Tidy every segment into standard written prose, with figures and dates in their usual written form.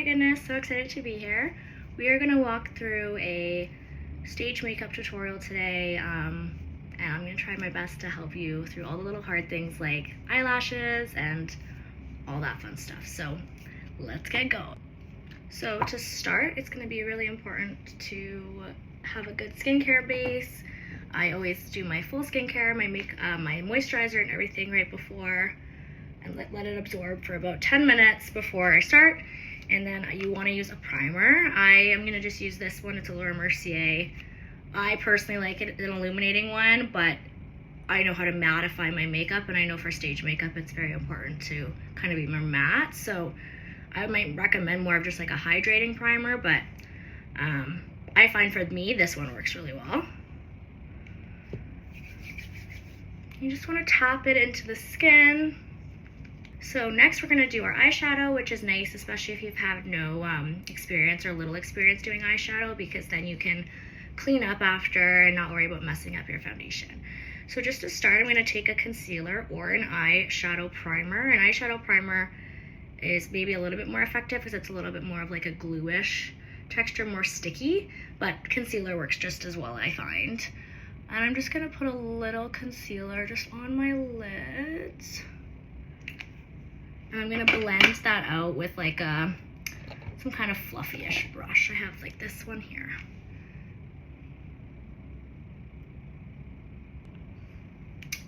my goodness, so excited to be here. We are going to walk through a stage makeup tutorial today, and I'm going to try my best to help you through all the little hard things like eyelashes and all that fun stuff. So let's get going. So to start, it's going to be really important to have a good skincare base. I always do my full skincare, my moisturizer and everything right before, and let it absorb for about 10 minutes before I start. And then you want to use a primer. I am going to just use this one. It's a Laura Mercier. I personally like it, an illuminating one, but I know how to mattify my makeup, and I know for stage makeup it's very important to kind of be more matte. So I might recommend more of just like a hydrating primer, but I find for me this one works really well. You just want to tap it into the skin. So next we're going to do our eyeshadow, which is nice, especially if you've had no experience or little experience doing eyeshadow, because then you can clean up after and not worry about messing up your foundation. So just to start, I'm going to take a concealer or an eyeshadow primer. An eyeshadow primer is maybe a little bit more effective because it's a little bit more of like a gluish texture, more sticky, but concealer works just as well, I find. And I'm just going to put a little concealer just on my lids. And I'm going to blend that out with like some kind of fluffy-ish brush. I have like this one here.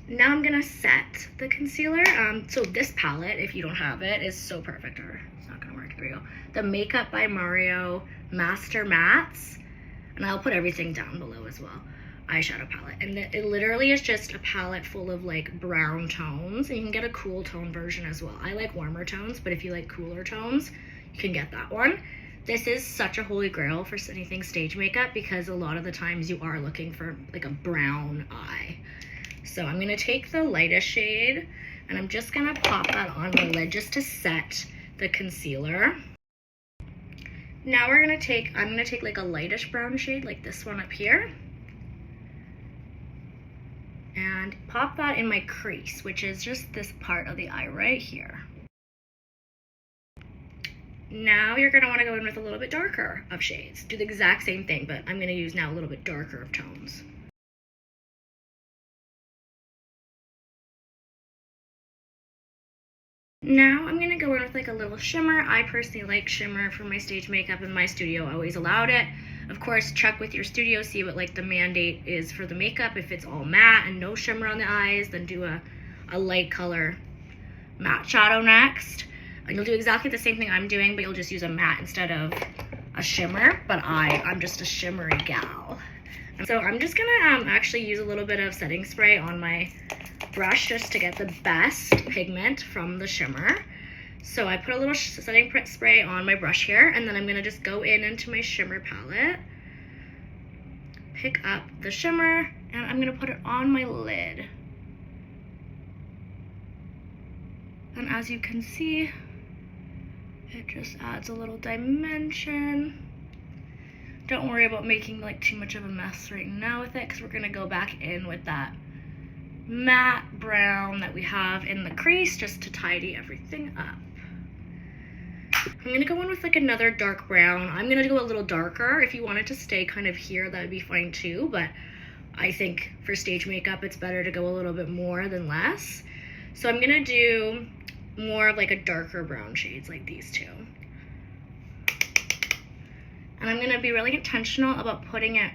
Now I'm going to set the concealer. So this palette, if you don't have it, is so perfect. Or it's not going to work. There we go. The Makeup by Mario Master Mattes. And I'll put everything down below as well. Eyeshadow palette, and it literally is just a palette full of like brown tones, and you can get a cool tone version as well. I like warmer tones, but if you like cooler tones, you can get that one. This is such a holy grail for anything stage makeup, because a lot of the times you are looking for like a brown eye. So I'm going to take the lightest shade, and I'm just going to pop that on my lid just to set the concealer. Now I'm going to take like a lightish brown shade, like this one up here, and pop that in my crease, which is just this part of the eye right here. Now you're going to want to go in with a little bit darker of shades. Do the exact same thing, but I'm going to use now a little bit darker of tones. Now I'm going to go in with like a little shimmer. I personally like shimmer for my stage makeup. In my studio, I always allowed it. Of course, check with your studio, see what like the mandate is for the makeup. If it's all matte and no shimmer on the eyes, then do a light color matte shadow next. And you'll do exactly the same thing I'm doing, but you'll just use a matte instead of a shimmer. But I'm just a shimmery gal. And so I'm just gonna actually use a little bit of setting spray on my brush just to get the best pigment from the shimmer. So I put a little setting spray on my brush here, and then I'm going to just go into my shimmer palette, pick up the shimmer, and I'm going to put it on my lid. And as you can see, it just adds a little dimension. Don't worry about making like too much of a mess right now with it, because we're going to go back in with that matte brown that we have in the crease just to tidy everything up. I'm going to go in with like another dark brown. I'm going to go a little darker. If you wanted to stay kind of here, that would be fine too, but I think for stage makeup it's better to go a little bit more than less. So I'm going to do more of like a darker brown shades like these two. And I'm going to be really intentional about putting it,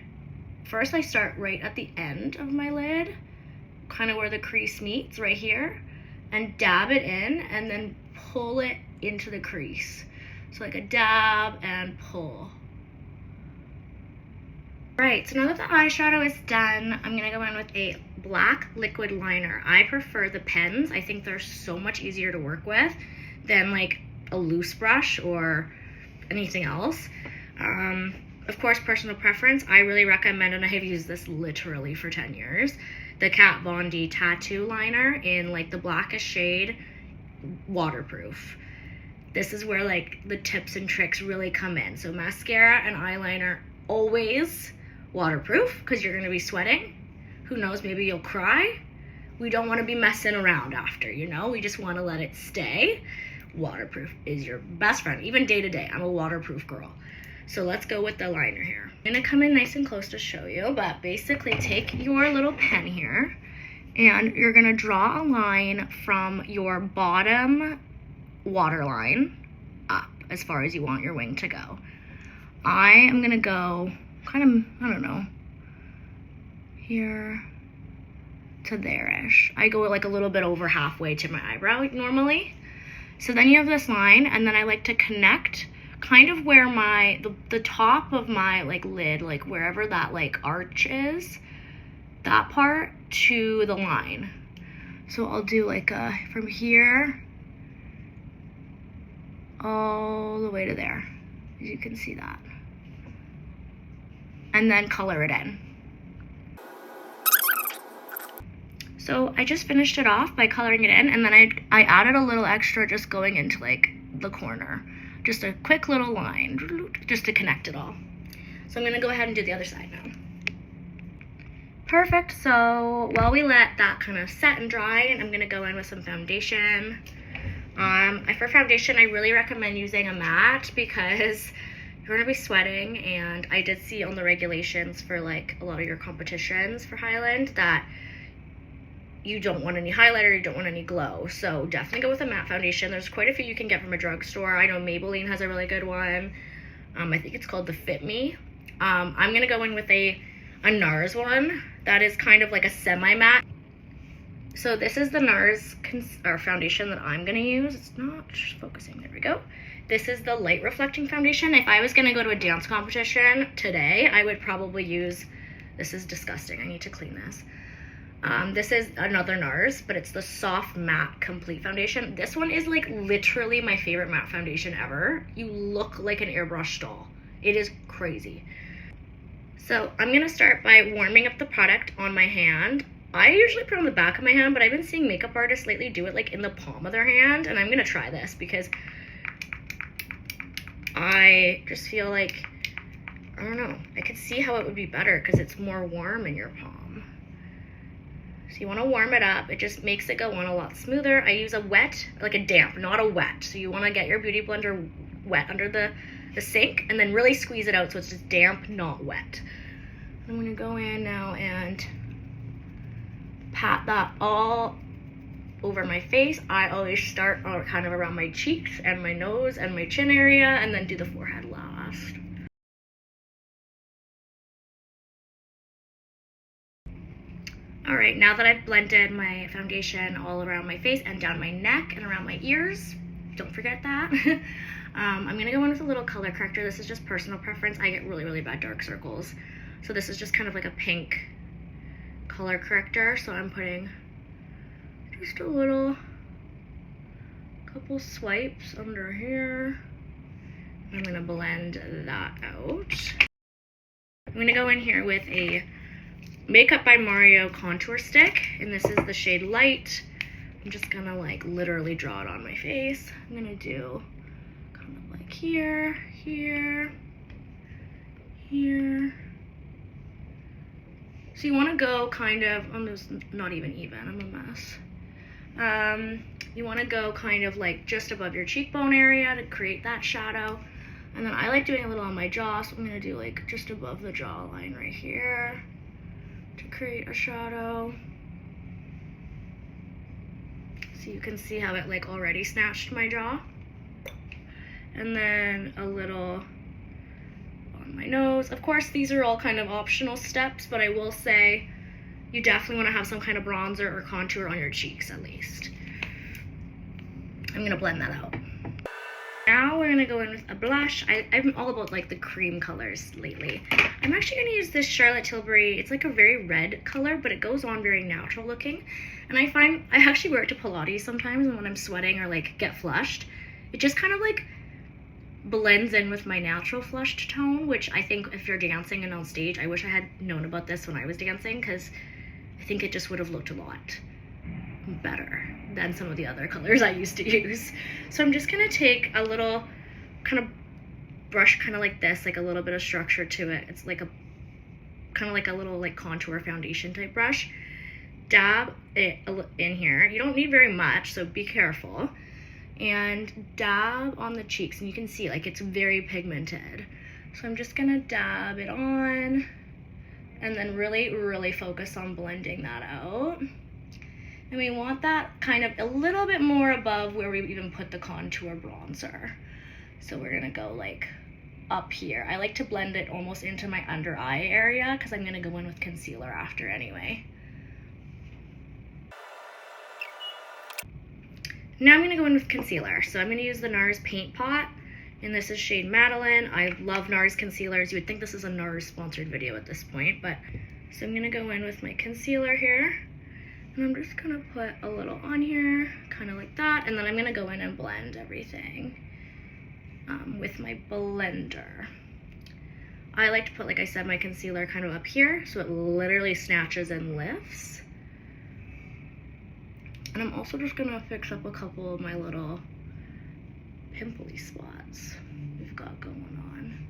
first I start right at the end of my lid, kind of where the crease meets right here, and dab it in and then pull it into the crease. So like a dab and pull. Right, so now that the eyeshadow is done, I'm gonna go in with a black liquid liner. I prefer the pens. I think they're so much easier to work with than like a loose brush or anything else. Of course, personal preference, I really recommend, and I have used this literally for 10 years, the Kat Von D Tattoo Liner in like the blackest shade, waterproof. This is where like the tips and tricks really come in. So mascara and eyeliner, always waterproof, because you're gonna be sweating. Who knows, maybe you'll cry. We don't wanna be messing around after, you know? We just wanna let it stay. waterproof is your best friend. Even day to day, I'm a waterproof girl. So let's go with the liner here. I'm gonna come in nice and close to show you, but basically take your little pen here and you're gonna draw a line from your bottom waterline up as far as you want your wing to go. I am gonna go kind of, I don't know, here to there-ish. I go like a little bit over halfway to my eyebrow normally. So then you have this line, and then I like to connect kind of where the top of my like lid, like wherever that like arch is, that part to the line. So I'll do like from here all the way to there, as you can see that, and then color it in. So I just finished it off by coloring it in, and then I added a little extra just going into like the corner. Just a quick little line, just to connect it all. So I'm gonna go ahead and do the other side now. Perfect, so while we let that kind of set and dry, I'm gonna go in with some foundation. For foundation, I really recommend using a matte because you're gonna be sweating, and I did see on the regulations for like a lot of your competitions for Highland that you don't want any highlighter, you don't want any glow. So definitely go with a matte foundation. There's quite a few you can get from a drugstore. I know Maybelline has a really good one. I think it's called the Fit Me. I'm gonna go in with a NARS one that is kind of like a semi-matte. So this is the NARS foundation that I'm gonna use. It's not focusing, there we go. This is the light reflecting foundation. If I was gonna go to a dance competition today, I would probably use, this is disgusting, I need to clean this. This is another NARS, but it's the Soft Matte Complete Foundation. This one is like literally my favorite matte foundation ever. You look like an airbrush doll. It is crazy. So I'm gonna start by warming up the product on my hand. I usually put it on the back of my hand, but I've been seeing makeup artists lately do it like in the palm of their hand, and I'm gonna try this because I just feel like, I don't know, I could see how it would be better because it's more warm in your palm. So you want to warm it up. It just makes it go on a lot smoother. I use a wet, like a damp, not a wet. So you want to get your beauty blender wet under the sink and then really squeeze it out so it's just damp, not wet. I'm going to go in now and pat that all over my face. I always start kind of around my cheeks and my nose and my chin area, and then do the forehead last. All right, now that I've blended my foundation all around my face and down my neck and around my ears, don't forget that, I'm gonna go in with a little color corrector. This is just personal preference. I get really, really bad dark circles. So this is just kind of like a pink color corrector. So I'm putting just a little, couple swipes under here. I'm gonna blend that out. I'm gonna go in here with a Makeup by Mario contour stick, and this is the shade Light. I'm just gonna like literally draw it on my face. I'm gonna do kind of like here, here, here. So you wanna go kind of, I'm just not even, I'm a mess. You wanna go kind of like just above your cheekbone area to create that shadow. And then I like doing a little on my jaw, so I'm gonna do like just above the jawline right here to create a shadow. So you can see how it like already snatched my jaw. And then a little on my nose. Of course, these are all kind of optional steps, but I will say you definitely want to have some kind of bronzer or contour on your cheeks at least. I'm gonna blend that out. Now we're gonna go in with a blush. I'm all about like the cream colors lately. I'm actually gonna use this Charlotte Tilbury. It's like a very red color, but it goes on very natural looking. And I find, I actually wear it to Pilates sometimes, and when I'm sweating or like get flushed, it just kind of like blends in with my natural flushed tone, which I think if you're dancing and on stage, I wish I had known about this when I was dancing, because I think it just would have looked a lot better than some of the other colors I used to use. So I'm just gonna take a little kind of brush, kind of like this, like a little bit of structure to it. It's like a kind of like a little like contour foundation type brush. Dab it in here. You don't need very much, so be careful. and dab on the cheeks, and you can see like it's very pigmented. So I'm just gonna dab it on and then really focus on blending that out. And we want that kind of a little bit more above where we even put the contour bronzer. So we're gonna go like up here. I like to blend it almost into my under eye area because I'm gonna go in with concealer after anyway. Now I'm gonna go in with concealer. So I'm gonna use the NARS Paint Pot, and this is shade Madeline. I love NARS concealers. You would think this is a NARS sponsored video at this point, but so I'm gonna go in with my concealer here, and I'm just gonna put a little on here, kind of like that, and then I'm gonna go in and blend everything with my blender. I like to put, like I said, my concealer kind of up here, so it literally snatches and lifts. And I'm also just gonna fix up a couple of my little pimply spots we've got going on.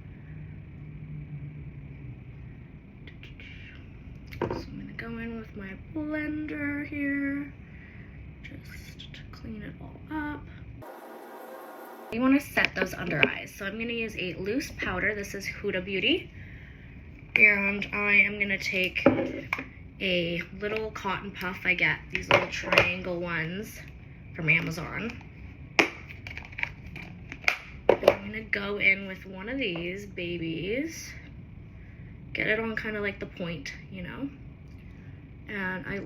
So I'm gonna go in with my blender here, just to clean it all up. You want to set those under eyes. So I'm going to use a loose powder. This is Huda Beauty. And I am going to take a little cotton puff. I get these little triangle ones from Amazon. And I'm going to go in with one of these babies. Get it on kind of like the point, you know. And I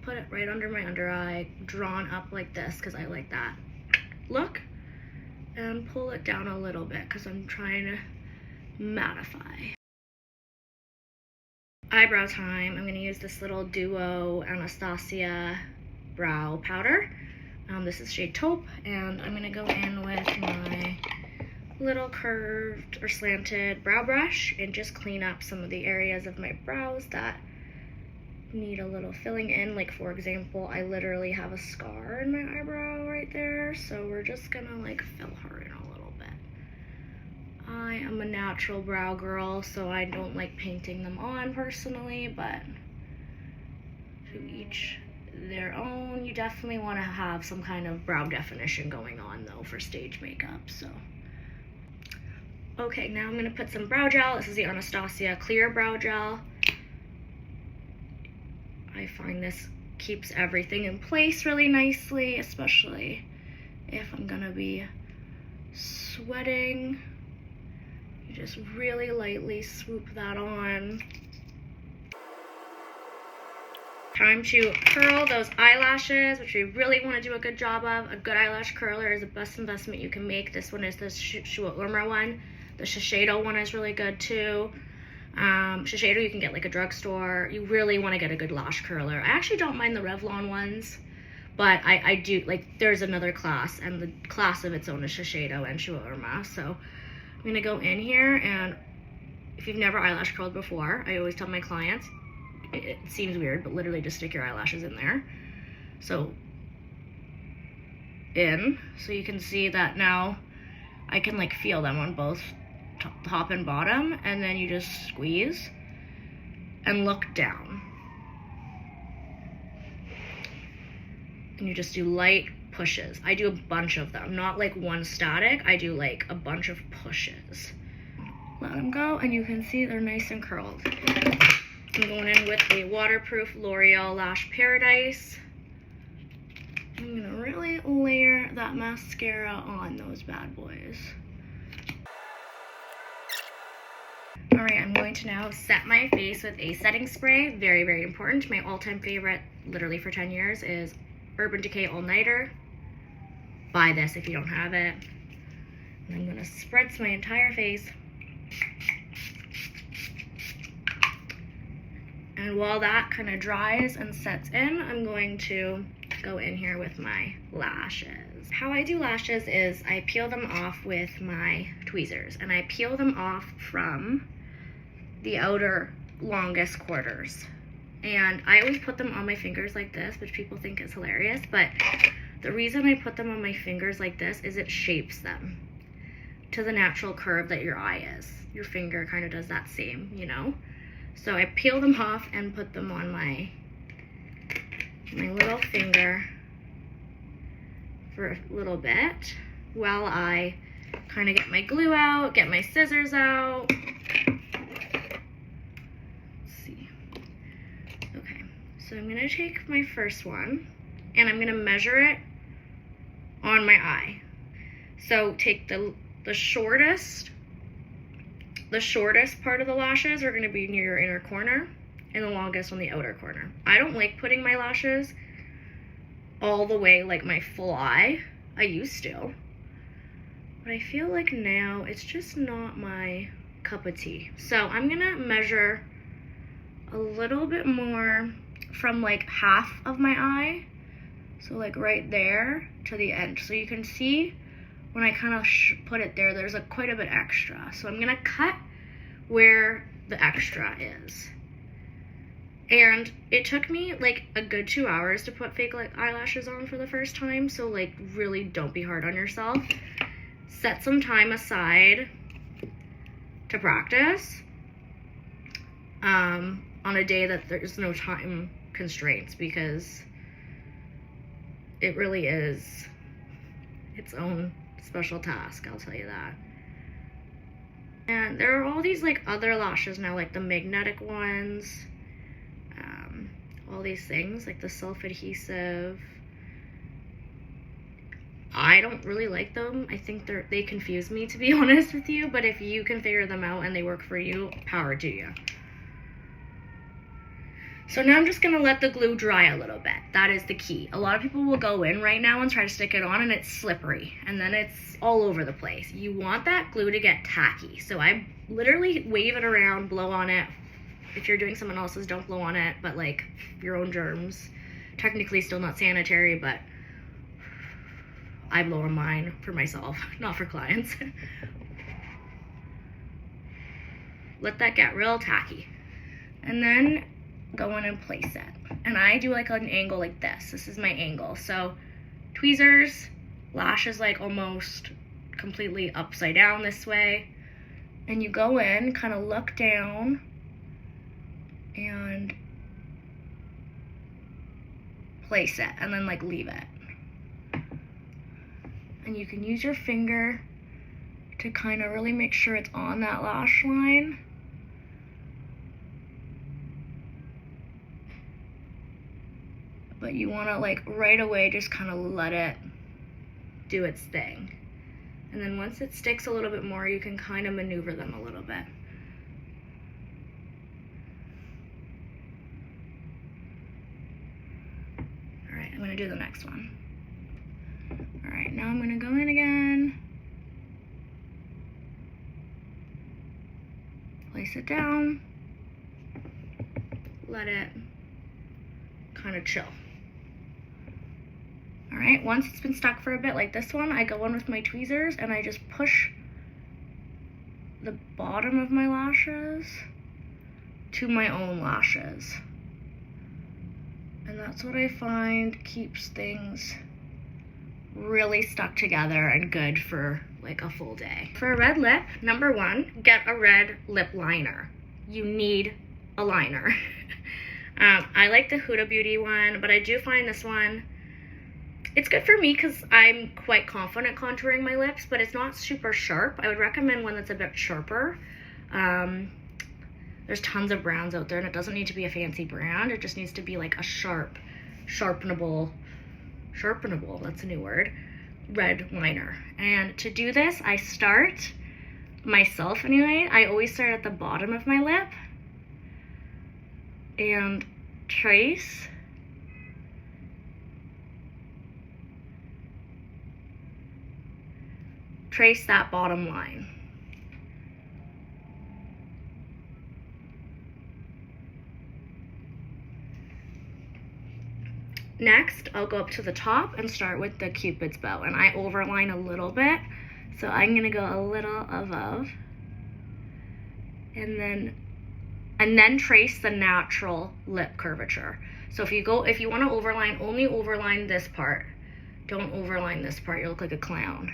put it right under my under eye, drawn up like this because I like that look. And pull it down a little bit because I'm trying to mattify. Eyebrow time. I'm going to use this little Duo Anastasia brow powder. This is shade Taupe, and I'm going to go in with my little curved or slanted brow brush and just clean up some of the areas of my brows that need a little filling in. Like, for example, I literally have a scar in my eyebrow right there, so we're just gonna like fill her in a little bit. I am a natural brow girl, so I don't like painting them on personally, but to each their own. You definitely want to have some kind of brow definition going on though for stage makeup. So okay, now I'm gonna put some brow gel. This is the Anastasia clear brow gel. I find this keeps everything in place really nicely, especially if I'm gonna be sweating. You just really lightly swoop that on. Time to curl those eyelashes, which we really want to do a good job of. A good eyelash curler is the best investment you can make. This one is the Shuourma one. The Shiseido one is really good too. Shiseido you can get like a drugstore. You really want to get a good lash curler. I actually don't mind the Revlon ones, but I do, like, there's another class, and the class of its own is Shiseido and Shuourma. So I'm going to go in here, and if you've never eyelash curled before, I always tell my clients, it seems weird, but literally just stick your eyelashes in there. So you can see that now I can like feel them on both top and bottom, and then you just squeeze and look down, and you just do light pushes. I do a bunch of them, not like one static. I do like a bunch of pushes. Let them go, and you can see they're nice and curled. I'm going in with the waterproof L'Oreal Lash Paradise. I'm gonna really layer that mascara on those bad boys. Alright, I'm going to now set my face with a setting spray. Very, very important. My all-time favorite, literally for 10 years, is Urban Decay All Nighter. Buy this if you don't have it. And I'm going to spritz my entire face. And while that kind of dries and sets in, I'm going to go in here with my lashes. How I do lashes is I peel them off with my tweezers, and I peel them off from the outer longest quarters. And I always put them on my fingers like this, which people think is hilarious, but the reason I put them on my fingers like this is it shapes them to the natural curve that your eye is. Your finger kind of does that same, you know? So I peel them off and put them on my little finger for a little bit while I kind of get my glue out, get my scissors out. Let's see. Okay, so I'm gonna take my first one and I'm gonna measure it on my eye. So take the shortest part of the lashes are gonna be near your inner corner and the longest on the outer corner. I don't like putting my lashes all the way like my full eye. I used to, but I feel like now it's just not my cup of tea. So I'm gonna measure a little bit more from like half of my eye, so like right there to the end. So you can see when I kind of put it there, there's quite a bit extra. So I'm gonna cut where the extra is. And it took me like a good 2 hours to put fake like eyelashes on for the first time. So like really don't be hard on yourself. Set some time aside to practice on a day that there's no time constraints, because it really is its own special task, I'll tell you that. And there are all these like other lashes now, like the magnetic ones, all these things like the self-adhesive. I don't really like them. I think they confuse me, to be honest with you, but if you can figure them out and they work for you, power to you. So now I'm just gonna let the glue dry a little bit. That is the key. A lot of people will go in right now and try to stick it on and it's slippery and then it's all over the place. You want that glue to get tacky. So I literally wave it around, blow on it. If you're doing someone else's, don't blow on it, but like your own germs. Technically still not sanitary, but I blow on mine for myself, not for clients. Let that get real tacky. And then go in and place it. And I do like an angle like this. This is my angle. So tweezers, lashes like almost completely upside down this way. And you go in, kind of look down, and place it, and then like leave it. And you can use your finger to kind of really make sure it's on that lash line. But you want to like right away just kind of let it do its thing. And then once it sticks a little bit more, you can kind of maneuver them a little bit. All right, I'm going to do the next one. All right, now I'm going to go in again. Place it down. Let it kind of chill. All right, once it's been stuck for a bit like this one, I go in with my tweezers and I just push the bottom of my lashes to my own lashes. And that's what I find keeps things really stuck together and good for like a full day. For a red lip, number one, get a red lip liner. You need a liner. I like the Huda Beauty one, but I do find this one, it's good for me because I'm quite confident contouring my lips, but it's not super sharp. I would recommend one that's a bit sharper. There's tons of brands out there, and it doesn't need to be a fancy brand. It just needs to be like a sharpenable, that's a new word, red liner. And to do this, I start, myself anyway, I always start at the bottom of my lip and trace that bottom line. Next, I'll go up to the top and start with the Cupid's bow, and I overline a little bit, so I'm gonna go a little above, and then trace the natural lip curvature. So if you want to overline, only overline this part. Don't overline this part, you look like a clown.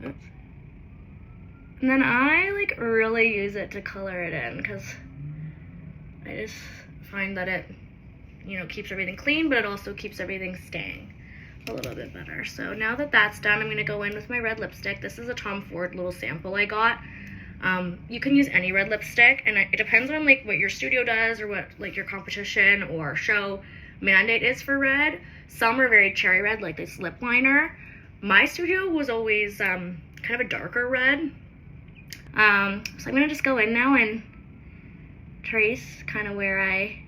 Oops. And then I like really use it to color it in because I just find that it, you know, keeps everything clean, but it also keeps everything staying a little bit better. So now that that's done, I'm gonna go in with my red lipstick. This is a Tom Ford little sample I got. You can use any red lipstick, and it depends on like what your studio does or what like your competition or show mandate is for red. Some are very cherry red, like this lip liner. My studio was always kind of a darker red. So I'm gonna just go in now and trace kind of where I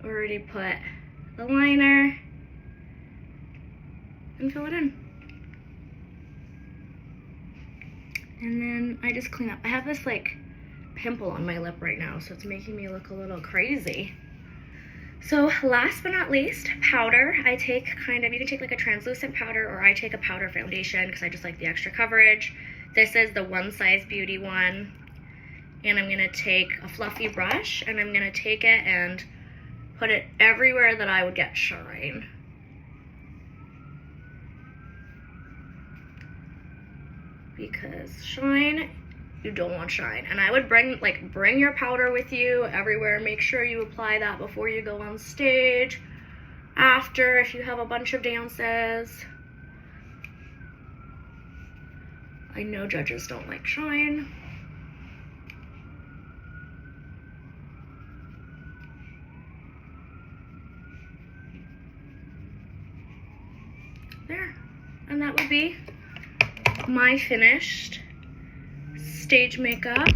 already put the liner and fill it in. And then I just clean up. I have this like pimple on my lip right now, so it's making me look a little crazy. So last but not least, powder. I take kind of, you can take like a translucent powder, or I take a powder foundation because I just like the extra coverage. This is the One Size Beauty one. And I'm gonna take a fluffy brush and I'm gonna take it and put it everywhere that I would get shine. Because shine, you don't want shine. And I would bring your powder with you everywhere. Make sure you apply that before you go on stage, after, if you have a bunch of dances. I know judges don't like shine. There. And that would be my finished stage makeup.